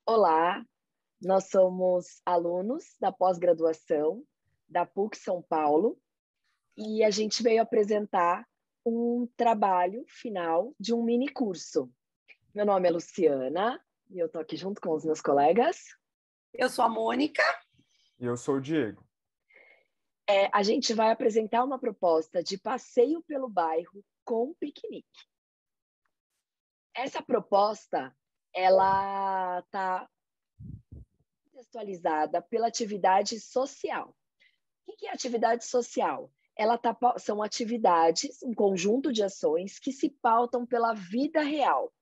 Olá, nós somos alunos da pós-graduação da PUC São Paulo e a gente veio apresentar um trabalho final de um mini curso. Meu nome é Luciana e eu estou aqui junto com os meus colegas. Eu sou a Mônica. E eu sou o Diego. A gente vai apresentar uma proposta de passeio pelo bairro com piquenique. Essa proposta, ela está contextualizada pela atividade social. O que é atividade social? São atividades, um conjunto de ações que se pautam pela vida real,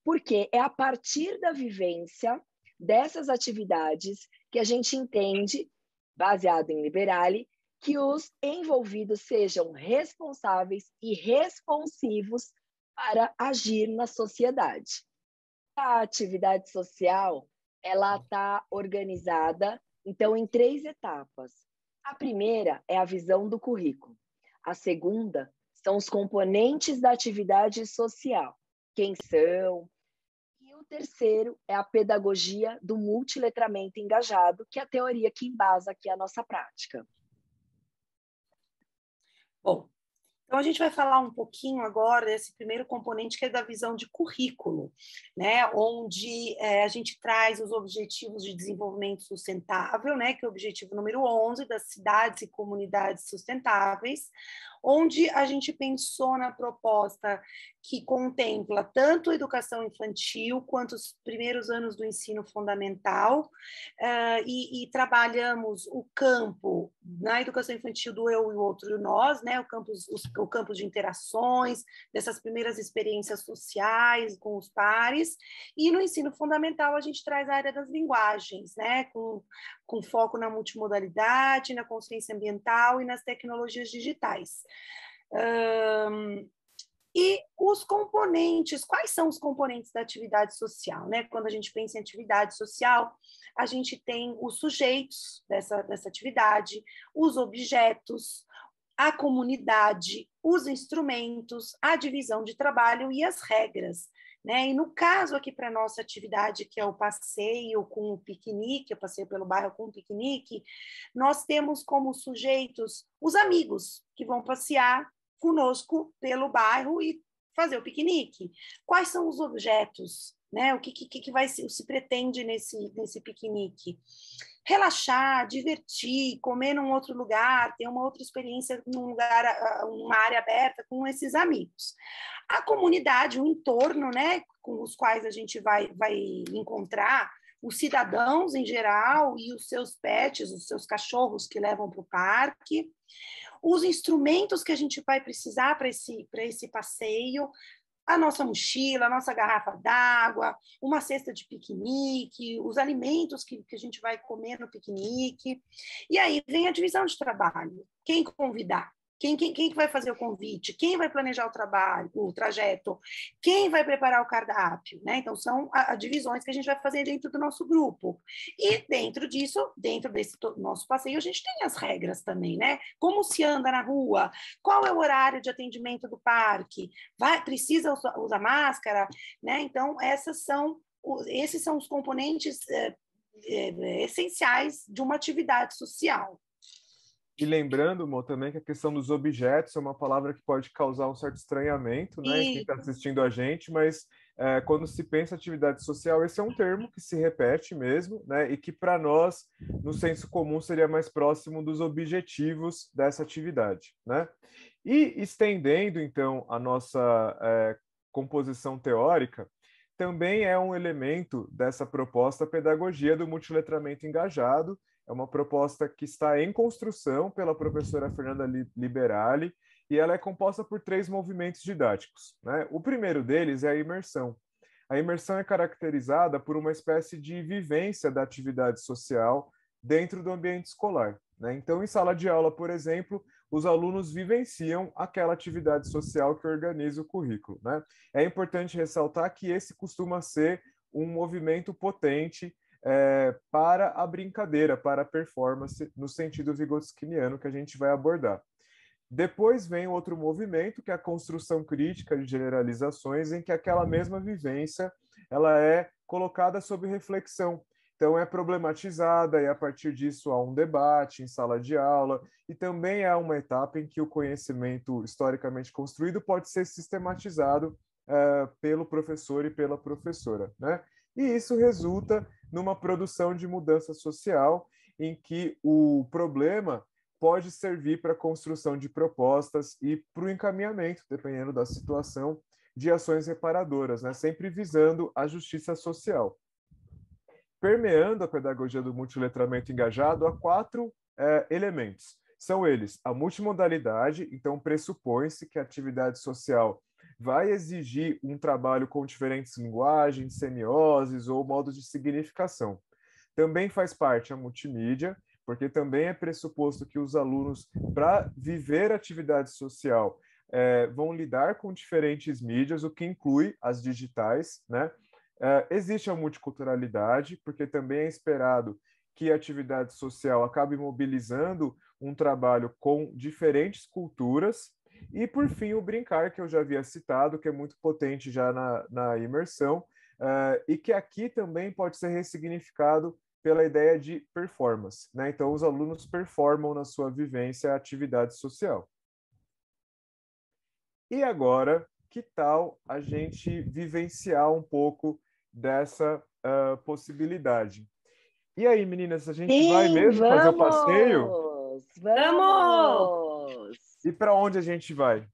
porque é a partir da vivência dessas atividades que a gente entende, baseado em Liberale, que os envolvidos sejam responsáveis e responsivos para agir na sociedade. A atividade social, ela está organizada, então, em 3 etapas. A primeira é a visão do currículo. A segunda são os componentes da atividade social, quem são. E o terceiro é a pedagogia do multiletramento engajado, que é a teoria que embasa aqui a nossa prática. Bom, então a gente vai falar um pouquinho agora desse primeiro componente, que é da visão de currículo, né? Onde a gente traz os objetivos de desenvolvimento sustentável, né? Que é o objetivo número 11 das cidades e comunidades sustentáveis, onde a gente pensou na proposta que contempla tanto a educação infantil quanto os primeiros anos do ensino fundamental, e trabalhamos o campo na educação infantil do eu e o outro e o nós, né? O campo de interações, dessas primeiras experiências sociais com os pares, e no ensino fundamental a gente traz a área das linguagens, né? Com foco na multimodalidade, na consciência ambiental e nas tecnologias digitais. E os componentes, quais são os componentes da atividade social, né? Quando a gente pensa em atividade social, a gente tem os sujeitos dessa atividade, os objetos, a comunidade, os instrumentos, a divisão de trabalho e as regras, né? E no caso aqui para a nossa atividade, que é o passeio com o piquenique, o passeio pelo bairro com o piquenique, nós temos como sujeitos os amigos que vão passear conosco pelo bairro e fazer o piquenique. Quais são os objetos, né? O que vai se pretende nesse piquenique? Relaxar, divertir, comer num outro lugar, ter uma outra experiência num lugar, uma área aberta com esses amigos. A comunidade, o entorno, né, com os quais a gente vai encontrar os cidadãos em geral e os seus pets, os seus cachorros que levam para o parque, os instrumentos que a gente vai precisar para esse passeio, a nossa mochila, a nossa garrafa d'água, uma cesta de piquenique, os alimentos que a gente vai comer no piquenique. E aí vem a divisão de trabalho. Quem convidar? Quem vai fazer o convite? Quem vai planejar o trabalho, o trajeto? Quem vai preparar o cardápio? Né? Então, são as divisões que a gente vai fazer dentro do nosso grupo. E dentro disso, dentro desse nosso passeio, a gente tem as regras também, né? Como se anda na rua? Qual é o horário de atendimento do parque? Precisa usar máscara? Né? Então, esses são os componentes essenciais de uma atividade social. E lembrando, Mo, também que a questão dos objetos é uma palavra que pode causar um certo estranhamento, né, em quem está assistindo a gente, mas quando se pensa atividade social, esse é um termo que se repete mesmo, né, e que para nós, no senso comum, seria mais próximo dos objetivos dessa atividade, né? E estendendo, então, a nossa composição teórica, também é um elemento dessa proposta pedagogia do multiletramento engajado. É uma proposta que está em construção pela professora Fernanda Liberale e ela é composta por 3 movimentos didáticos, né? O primeiro deles é a imersão. A imersão é caracterizada por uma espécie de vivência da atividade social dentro do ambiente escolar, né? Então, em sala de aula, por exemplo, os alunos vivenciam aquela atividade social que organiza o currículo, né? É importante ressaltar que esse costuma ser um movimento potente para a brincadeira, para a performance, no sentido vygotskiniano que a gente vai abordar. Depois vem outro movimento, que é a construção crítica de generalizações, em que aquela mesma vivência ela é colocada sob reflexão. Então, é problematizada e, a partir disso, há um debate em sala de aula e também há uma etapa em que o conhecimento historicamente construído pode ser sistematizado pelo professor e pela professora, né? E isso resulta numa produção de mudança social em que o problema pode servir para a construção de propostas e para o encaminhamento, dependendo da situação, de ações reparadoras, né? Sempre visando a justiça social. Permeando a pedagogia do multiletramento engajado, há 4 elementos. São eles a multimodalidade, então pressupõe-se que a atividade social vai exigir um trabalho com diferentes linguagens, semioses ou modos de significação. Também faz parte a multimídia, porque também é pressuposto que os alunos, para viver atividade social, vão lidar com diferentes mídias, o que inclui as digitais, né? Existe a multiculturalidade, porque também é esperado que a atividade social acabe mobilizando um trabalho com diferentes culturas. E, por fim, o brincar, que eu já havia citado, que é muito potente já na imersão, e que aqui também pode ser ressignificado pela ideia de performance, né? Então, os alunos performam na sua vivência a atividade social. E agora, que tal a gente vivenciar um pouco dessa possibilidade? E aí, meninas, a gente vai mesmo fazer o passeio? Vamos! E para onde a gente vai?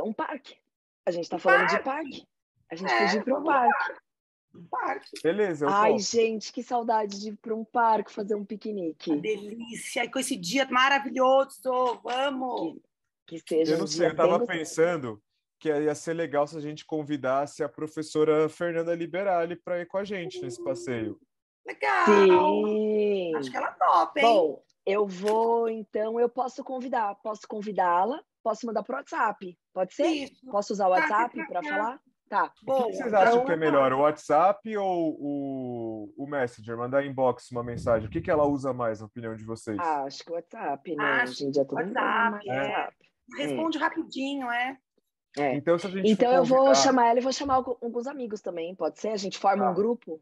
Um parque. A gente está falando de parque. A gente podia ir para um parque. Beleza, eu Ai, topo. gente, que saudade de ir para um parque fazer um piquenique. Que delícia! E com esse dia maravilhoso, vamos! Que seja Eu não um sei, dia eu estava bem pensando que ia ser legal se a gente convidasse a professora Fernanda Liberali para ir com a gente nesse passeio. Legal! Sim! Acho que ela topa, hein? Bom, eu vou, então, eu posso convidá-la, posso mandar pro WhatsApp, pode ser? Isso. Posso usar o WhatsApp para falar? Tá. O que vocês acham que é melhor, o WhatsApp ou o Messenger? Mandar inbox uma mensagem. O que ela usa mais, na opinião de vocês? Acho que o WhatsApp, né? Hoje em dia todo mundo usa mais WhatsApp. Responde rapidinho, Então, se a gente então for eu vou convidar... chamar ela e vou chamar alguns amigos também, pode ser? A gente forma um grupo?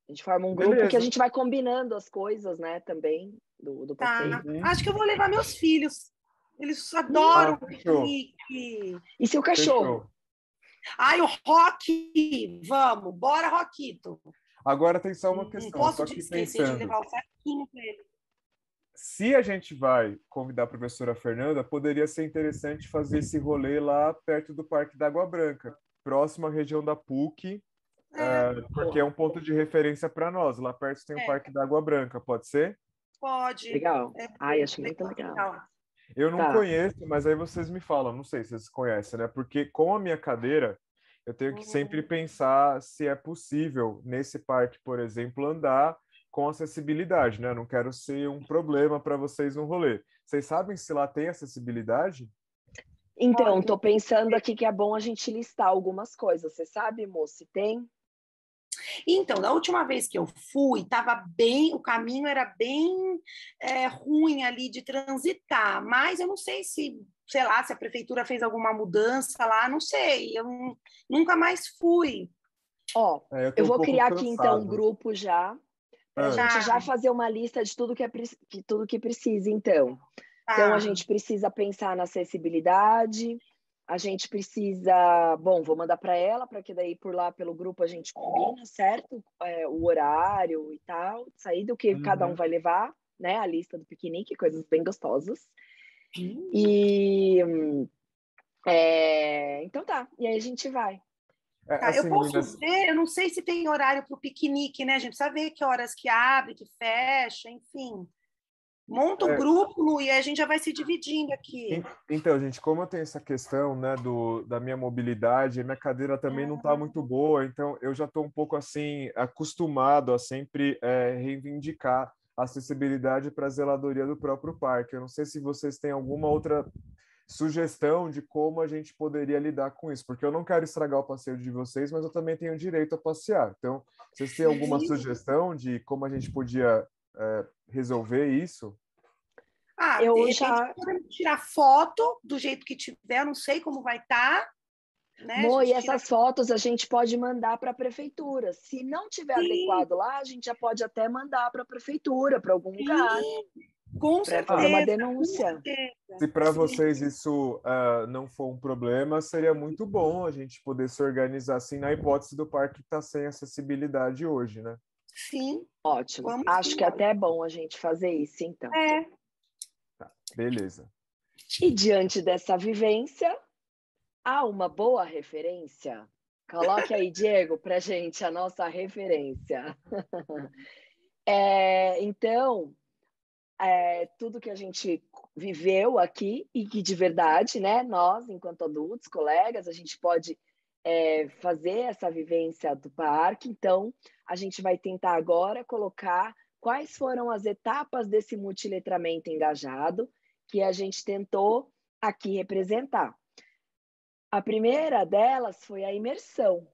A gente forma um grupo que a gente vai combinando as coisas, né, também, do passeio. Acho que eu vou levar meus filhos. Eles adoram piquenique. E seu cachorro? Ai, o Rock! Vamos, bora, Roquito! Agora tem só uma questão. Não posso esquecer de levar o saquinho para ele. Se a gente vai convidar a professora Fernanda, poderia ser interessante fazer esse rolê lá perto do Parque da Água Branca, próximo à região da PUC, porque é um ponto de referência para nós. Lá perto tem o Parque da Água Branca, pode ser? Pode. Legal. Ai, acho muito legal. Eu não conheço, mas aí vocês me falam, não sei se vocês conhecem, né? Porque com a minha cadeira, eu tenho que sempre pensar se é possível, nesse parque, por exemplo, andar com acessibilidade, né? Eu não quero ser um problema para vocês no rolê. Vocês sabem se lá tem acessibilidade? Então, estou pensando aqui que é bom a gente listar algumas coisas. Você sabe, moço, se tem? Então, da última vez que eu fui, o caminho era bem ruim ali de transitar, mas eu não sei se, sei lá, se a prefeitura fez alguma mudança lá, não sei, eu nunca mais fui. Ó, eu vou criar aqui então um grupo já, para a gente já fazer uma lista de tudo que precisa, então. Então, a gente precisa pensar na acessibilidade, a gente precisa... Bom, vou mandar para ela, para que daí por lá pelo grupo a gente combina, certo? O horário e tal, sair do que cada um vai levar, né? A lista do piquenique, coisas bem gostosas. E... então tá, e aí a gente vai. Assim, eu posso ver, eu não sei se tem horário para o piquenique, né? A gente precisa ver que horas que abre, que fecha, enfim. Monta o grupo e a gente já vai se dividindo aqui. Então, gente, como eu tenho essa questão, né, da minha mobilidade, a minha cadeira também não está muito boa, então eu já estou um pouco assim acostumado a sempre reivindicar a acessibilidade para a zeladoria do próprio parque. Eu não sei se vocês têm alguma outra sugestão de como a gente poderia lidar com isso, porque eu não quero estragar o passeio de vocês, mas eu também tenho direito a passear. Então, vocês têm alguma sugestão de como a gente podia resolver isso? Eu já podemos tirar foto do jeito que tiver, eu não sei como vai estar. né? Mo, e essas fotos a gente pode mandar para a prefeitura. Se não tiver adequado lá, a gente já pode até mandar para a prefeitura, para algum lugar, com para fazer uma certeza, denúncia. Se para vocês isso não for um problema, seria muito bom a gente poder se organizar assim na hipótese do parque estar sem acessibilidade hoje, né? Sim. Ótimo. Acho que até é bom a gente fazer isso, então. Tá, beleza. E diante dessa vivência, há uma boa referência? Coloque aí, Diego, para gente a nossa referência. Então, tudo que a gente viveu aqui e que de verdade, né, nós, enquanto adultos, colegas, a gente pode fazer essa vivência do parque. Então, a gente vai tentar agora colocar quais foram as etapas desse multiletramento engajado que a gente tentou aqui representar. A primeira delas foi a imersão,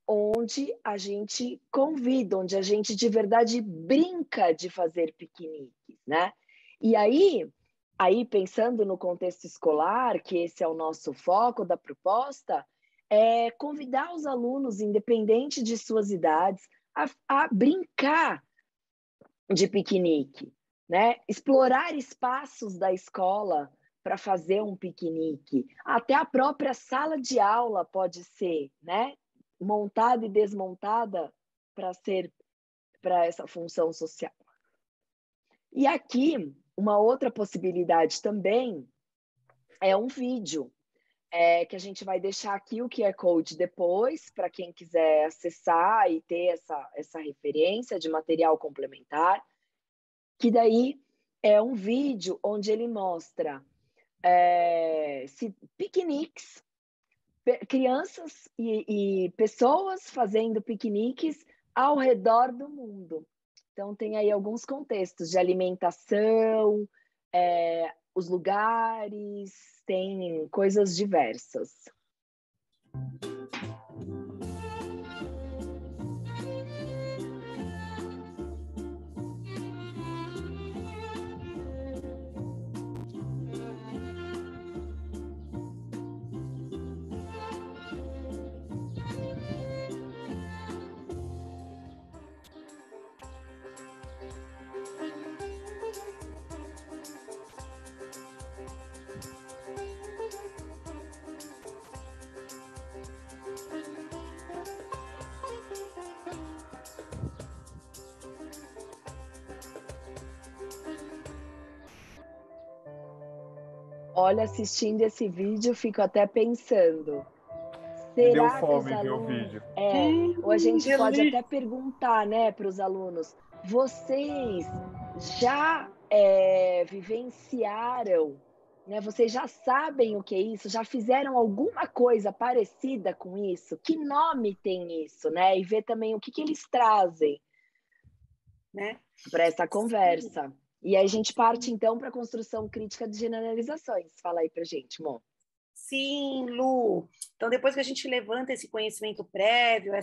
onde a gente convida, onde a gente de verdade brinca de fazer piqueniques, né? E aí pensando no contexto escolar, que esse é o nosso foco da proposta, é convidar os alunos, independente de suas idades, a brincar de piquenique, né? Explorar espaços da escola para fazer um piquenique. Até a própria sala de aula pode ser, né? Montada e desmontada para essa função social. E aqui, uma outra possibilidade também é um vídeo, que a gente vai deixar aqui o QR Code depois, para quem quiser acessar e ter essa referência de material complementar, que daí um vídeo onde ele mostra piqueniques, crianças e pessoas fazendo piqueniques ao redor do mundo. Então, tem aí alguns contextos de alimentação, os lugares, tem coisas diversas. Olha, assistindo esse vídeo, fico até pensando, Me deu será que os fome ver o alunos... vídeo. Ou a gente pode delícia. até perguntar, né, para os alunos, vocês já vivenciaram, né? Vocês já sabem o que é isso? Já fizeram alguma coisa parecida com isso? Que nome tem isso, né? E ver também o que eles trazem, Né? para essa conversa. E aí a gente parte, então, para a construção crítica de generalizações. Fala aí para gente, Mon. Sim, Lu. Então, depois que a gente levanta esse conhecimento prévio,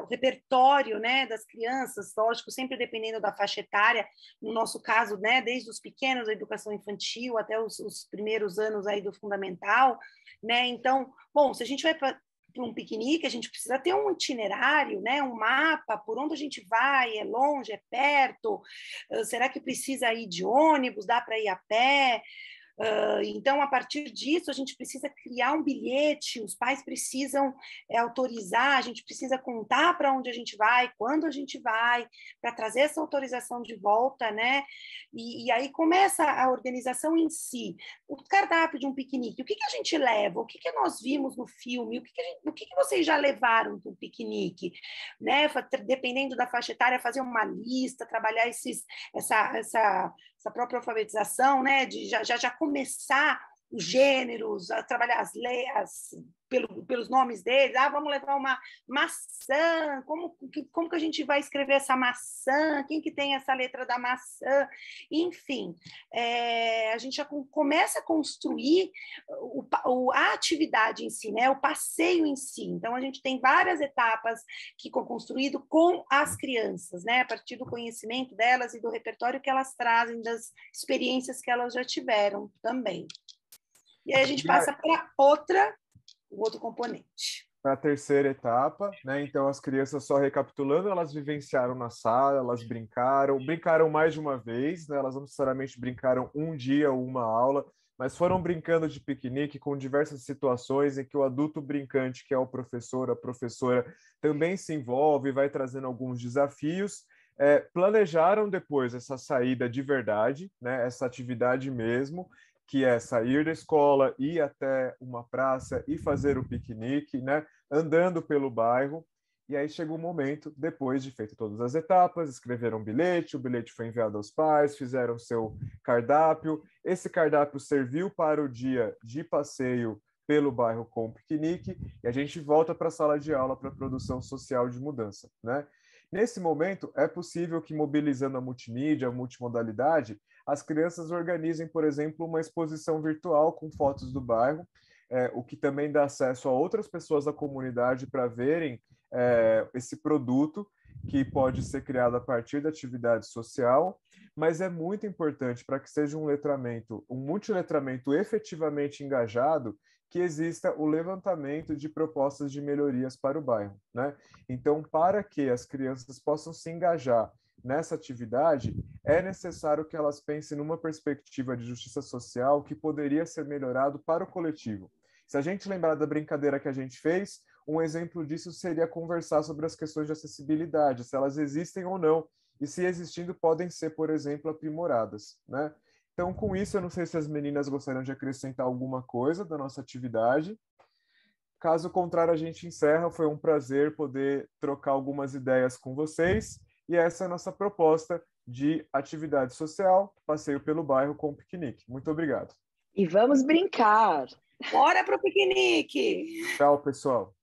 o repertório, né, das crianças, lógico, sempre dependendo da faixa etária, no nosso caso, né, desde os pequenos, a educação infantil, até os primeiros anos aí do fundamental, né? Então, bom, se a gente vai para um piquenique, a gente precisa ter um itinerário, né, um mapa, por onde a gente vai, é longe, é perto, será que precisa ir de ônibus, dá para ir a pé? Então, a partir disso, a gente precisa criar um bilhete, os pais precisam autorizar, a gente precisa contar para onde a gente vai, quando a gente vai, para trazer essa autorização de volta, né? E aí começa a organização em si. O cardápio de um piquenique, o que a gente leva? O que nós vimos no filme? O que vocês já levaram para um piquenique? Né? Dependendo da faixa etária, fazer uma lista, trabalhar essa própria alfabetização, né? De já começar os gêneros, a trabalhar pelos nomes deles. Vamos levar uma maçã. Como que a gente vai escrever essa maçã? Quem que tem essa letra da maçã? Enfim, a gente já começa a construir a atividade em si, né? O passeio em si. Então, a gente tem várias etapas que ficam construídas com as crianças, né? A partir do conhecimento delas e do repertório que elas trazem, das experiências que elas já tiveram também. E aí a gente passa para outra o outro componente. Para a terceira etapa, né? Então as crianças, só recapitulando, elas vivenciaram na sala, elas brincaram mais de uma vez, né? Elas não necessariamente brincaram um dia ou uma aula, mas foram brincando de piquenique com diversas situações em que o adulto brincante, que é o professor, a professora, também se envolve e vai trazendo alguns desafios. Planejaram depois essa saída de verdade, né? Essa atividade mesmo, que é sair da escola, ir até uma praça e fazer o piquenique, né? Andando pelo bairro. E aí chegou o momento, depois de feito todas as etapas, escreveram um bilhete, o bilhete foi enviado aos pais, fizeram seu cardápio. Esse cardápio serviu para o dia de passeio pelo bairro com o piquenique, e a gente volta para a sala de aula para a produção social de mudança, né? Nesse momento, é possível que, mobilizando a multimídia, a multimodalidade, as crianças organizem, por exemplo, uma exposição virtual com fotos do bairro, o que também dá acesso a outras pessoas da comunidade para verem esse produto que pode ser criado a partir da atividade social, mas é muito importante para que seja um letramento, um multiletramento efetivamente engajado, que exista o levantamento de propostas de melhorias para o bairro, né? Então, para que as crianças possam se engajar nessa atividade, é necessário que elas pensem numa perspectiva de justiça social que poderia ser melhorado para o coletivo. Se a gente lembrar da brincadeira que a gente fez, um exemplo disso seria conversar sobre as questões de acessibilidade, se elas existem ou não, e se existindo, podem ser, por exemplo, aprimoradas, né? Então, com isso, eu não sei se as meninas gostariam de acrescentar alguma coisa da nossa atividade. Caso contrário, a gente encerra. Foi um prazer poder trocar algumas ideias com vocês. E essa é a nossa proposta de atividade social, passeio pelo bairro com piquenique. Muito obrigado. E vamos brincar! Bora pro piquenique! Tchau, pessoal.